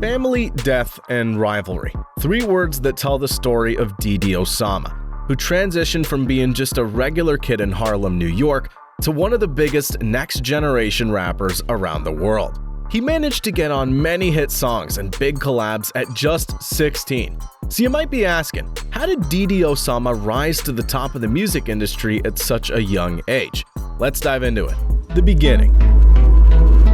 Family, death, and rivalry. Three words that tell the story of Didi Osama, who transitioned from being just a regular kid in Harlem, New York, to one of the biggest next-generation rappers around the world. He managed to get on many hit songs and big collabs at just 16. So you might be asking, how did Didi Osama rise to the top of the music industry at such a young age? Let's dive into it. The beginning.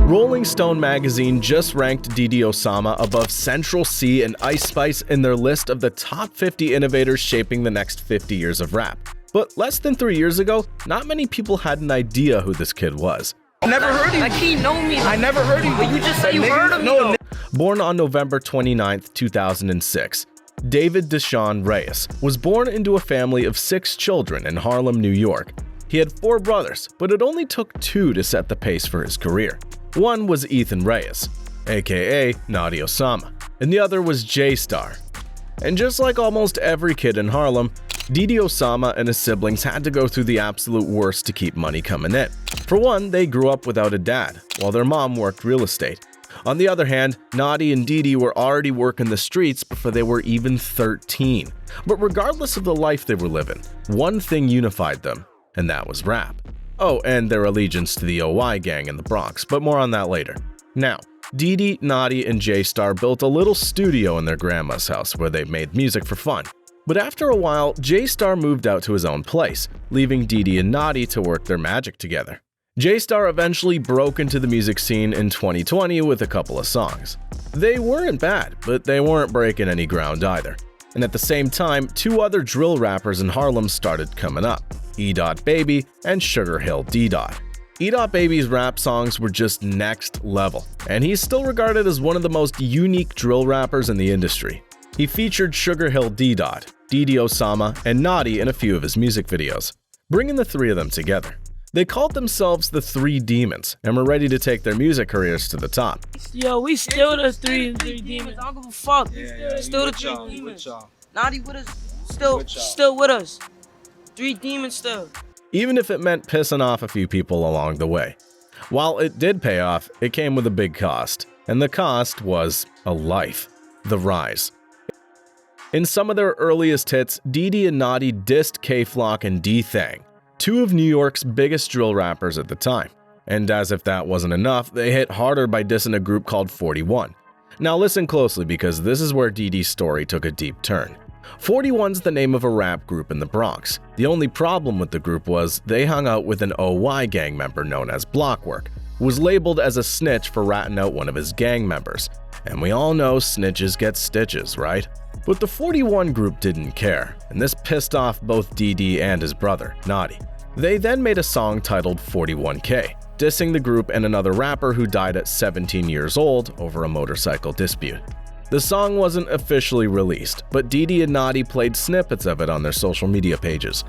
Rolling Stone magazine just ranked Didi Osama above Central C and Ice Spice in their list of the top 50 innovators shaping the next 50 years of rap. But less than 3 years ago, not many people had an idea who this kid was. Never heard him. Like he know me. I never heard him. But you just said you heard him. No. Born on November 29, 2006, David Deshaun Reyes was born into a family of 6 children in Harlem, New York. He had 4 brothers, but it only took 2 to set the pace for his career. One was Ethan Reyes, aka Naughty Osama, and the other was J-Star. And just like almost every kid in Harlem, Didi Osama and his siblings had to go through the absolute worst to keep money coming in. For one, they grew up without a dad, while their mom worked real estate. On the other hand, Naughty and Didi were already working the streets before they were even 13. But regardless of the life they were living, one thing unified them, and that was rap. Oh, and their allegiance to the OY gang in the Bronx, but more on that later. Now, Didi, Naughty, and J-Star built a little studio in their grandma's house where they made music for fun. But after a while, J-Star moved out to his own place, leaving Didi and Naughty to work their magic together. J-Star eventually broke into the music scene in 2020 with a couple of songs. They weren't bad, but they weren't breaking any ground either. And at the same time, 2 other drill rappers in Harlem started coming up, E.Baby and Sugar Hill D. E.Baby's rap songs were just next level, and he's still regarded as one of the most unique drill rappers in the industry. He featured Sugar Hill D. Didi Osama, and Naughty in a few of his music videos, bringing the 3 of them together. They called themselves the 3 Demons and were ready to take their music careers to the top. Yo, we still the three demons. I don't give a fuck. Still the 3 demons. Naughty with us. Still with us. 3 demons still. Even if it meant pissing off a few people along the way. While it did pay off, it came with a big cost. And the cost was a life. The rise. In some of their earliest hits, Didi and Naughty dissed K-Flock and D-Thang, 2 of New York's biggest drill rappers at the time. And as if that wasn't enough, they hit harder by dissing a group called 41. Now listen closely because this is where Didi's story took a deep turn. 41's the name of a rap group in the Bronx. The only problem with the group was they hung out with an OY gang member known as Blockwork, who was labeled as a snitch for ratting out one of his gang members. And we all know snitches get stitches, right? But the 41 group didn't care, and this pissed off both Didi and his brother, Naughty. They then made a song titled 41K, dissing the group and another rapper who died at 17 years old over a motorcycle dispute. The song wasn't officially released, but Didi and Naughty played snippets of it on their social media pages.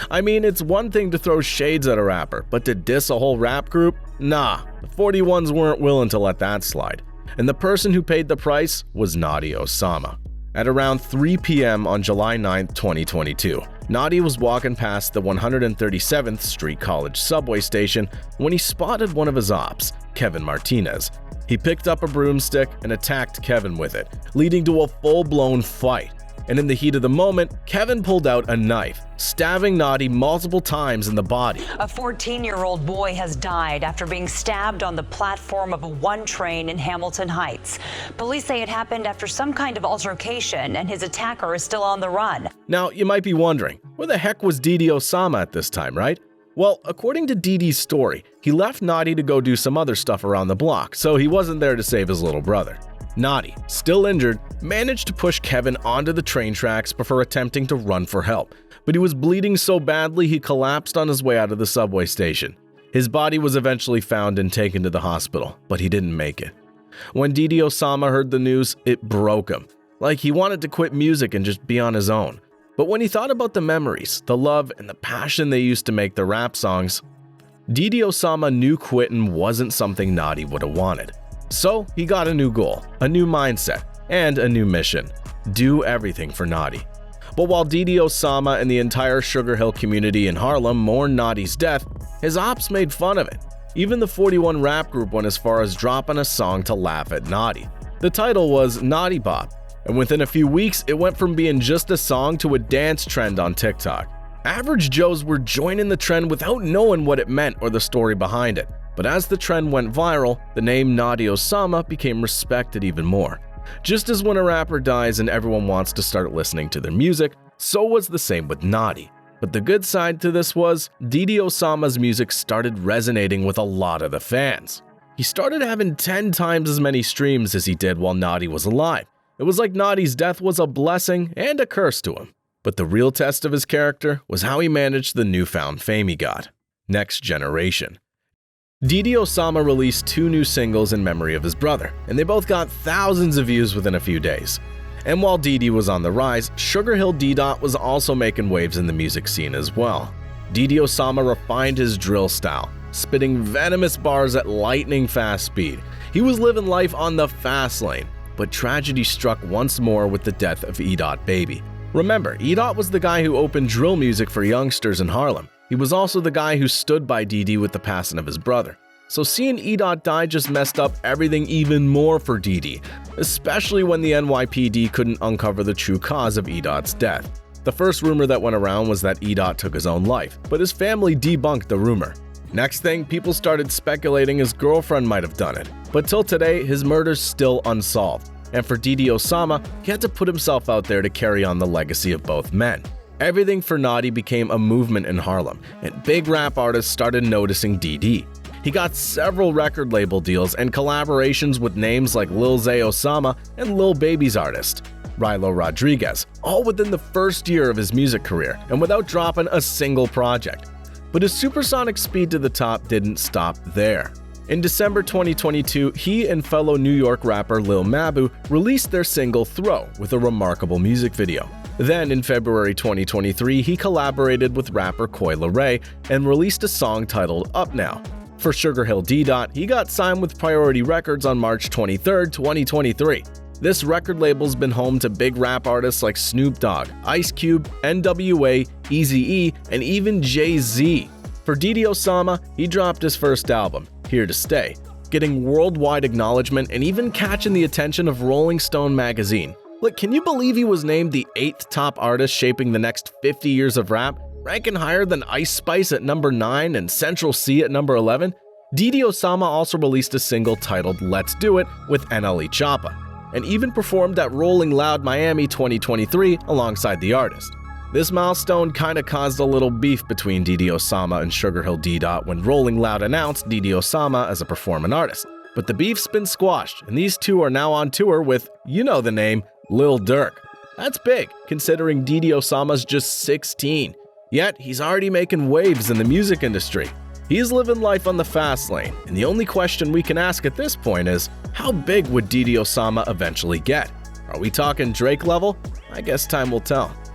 I mean, it's one thing to throw shades at a rapper, but to diss a whole rap group? Nah, the 41s weren't willing to let that slide. And the person who paid the price was Naughty Osama. At around 3 p.m. on July 9, 2022, Naughty was walking past the 137th Street College subway station when he spotted one of his ops, Kevin Martinez. He picked up a broomstick and attacked Kevin with it, leading to a full-blown fight. And in the heat of the moment, Kevin pulled out a knife, stabbing Naughty multiple times in the body. A 14-year-old boy has died after being stabbed on the platform of a 1 train in Hamilton Heights. Police say it happened after some kind of altercation, and his attacker is still on the run. Now, you might be wondering, where the heck was Didi Osama at this time, right? Well, according to Didi's story, he left Naughty to go do some other stuff around the block, so he wasn't there to save his little brother. Naughty, still injured, managed to push Kevin onto the train tracks before attempting to run for help, but he was bleeding so badly he collapsed on his way out of the subway station. His body was eventually found and taken to the hospital, but he didn't make it. When Didi Osama heard the news, it broke him. Like he wanted to quit music and just be on his own. But when he thought about the memories, the love, and the passion they used to make their rap songs, Didi Osama knew quitting wasn't something Naughty would have wanted. So he got a new goal, a new mindset, and a new mission. do everything for Naughty. But while Didi Osama and the entire Sugar Hill community in Harlem mourned Naughty's death, his ops made fun of it. Even the 41 rap group went as far as dropping a song to laugh at Naughty. The title was Naughty Bop, and within a few weeks it went from being just a song to a dance trend on TikTok. Average Joes were joining the trend without knowing what it meant or the story behind it. But as the trend went viral, the name Naughty Osama became respected even more. Just as when a rapper dies and everyone wants to start listening to their music, so was the same with Naughty. But the good side to this was, Didi Osama's music started resonating with a lot of the fans. He started having 10 times as many streams as he did while Naughty was alive. It was like Naughty's death was a blessing and a curse to him. But the real test of his character was how he managed the newfound fame he got. Next Generation. Didi Osama released 2 new singles in memory of his brother, and they both got thousands of views within a few days. And while Didi was on the rise, Sugar Hill D-Dot was also making waves in the music scene as well. Didi Osama refined his drill style, spitting venomous bars at lightning-fast speed. He was living life on the fast lane, but tragedy struck once more with the death of E-Dot Baby. Remember, E-Dot was the guy who opened drill music for youngsters in Harlem. He was also the guy who stood by Didi with the passing of his brother. So seeing E-Dot die just messed up everything even more for Didi, especially when the NYPD couldn't uncover the true cause of E-Dot's death. The first rumor that went around was that E-Dot took his own life, but his family debunked the rumor. Next thing, people started speculating his girlfriend might have done it, but till today, his murder's still unsolved. And for Didi Osama, he had to put himself out there to carry on the legacy of both men. Everything for Naughty became a movement in Harlem, and big rap artists started noticing Didi. He got several record label deals and collaborations with names like Lil Zay Osama and Lil Baby's artist, Rilo Rodriguez, all within the first year of his music career and without dropping a single project. But his supersonic speed to the top didn't stop there. In December 2022, he and fellow New York rapper Lil Mabu released their single Throw with a remarkable music video. Then in February 2023, he collaborated with rapper Coi Leray and released a song titled Up Now. For Sugar Hill D-Dot, he got signed with Priority Records on March 23, 2023. This record label's been home to big rap artists like Snoop Dogg, Ice Cube, NWA, Eazy-E, and even Jay-Z. For Didi Osama, he dropped his first album, Here to Stay, getting worldwide acknowledgement and even catching the attention of Rolling Stone magazine. Look, can you believe he was named the 8th top artist shaping the next 50 years of rap, ranking higher than Ice Spice at number 9 and Central C at number 11? Didi Osama also released a single titled Let's Do It with NLE Choppa, and even performed at Rolling Loud Miami 2023 alongside the artist. This milestone kinda caused a little beef between Didi Osama and Sugar Hill D-Dot when Rolling Loud announced Didi Osama as a performing artist. But the beef's been squashed, and these two are now on tour with, you know the name, Lil Durk. That's big, considering Didi Osama's just 16. Yet, he's already making waves in the music industry. He's living life on the fast lane, and the only question we can ask at this point is, how big would Didi Osama eventually get? Are we talking Drake level? I guess time will tell.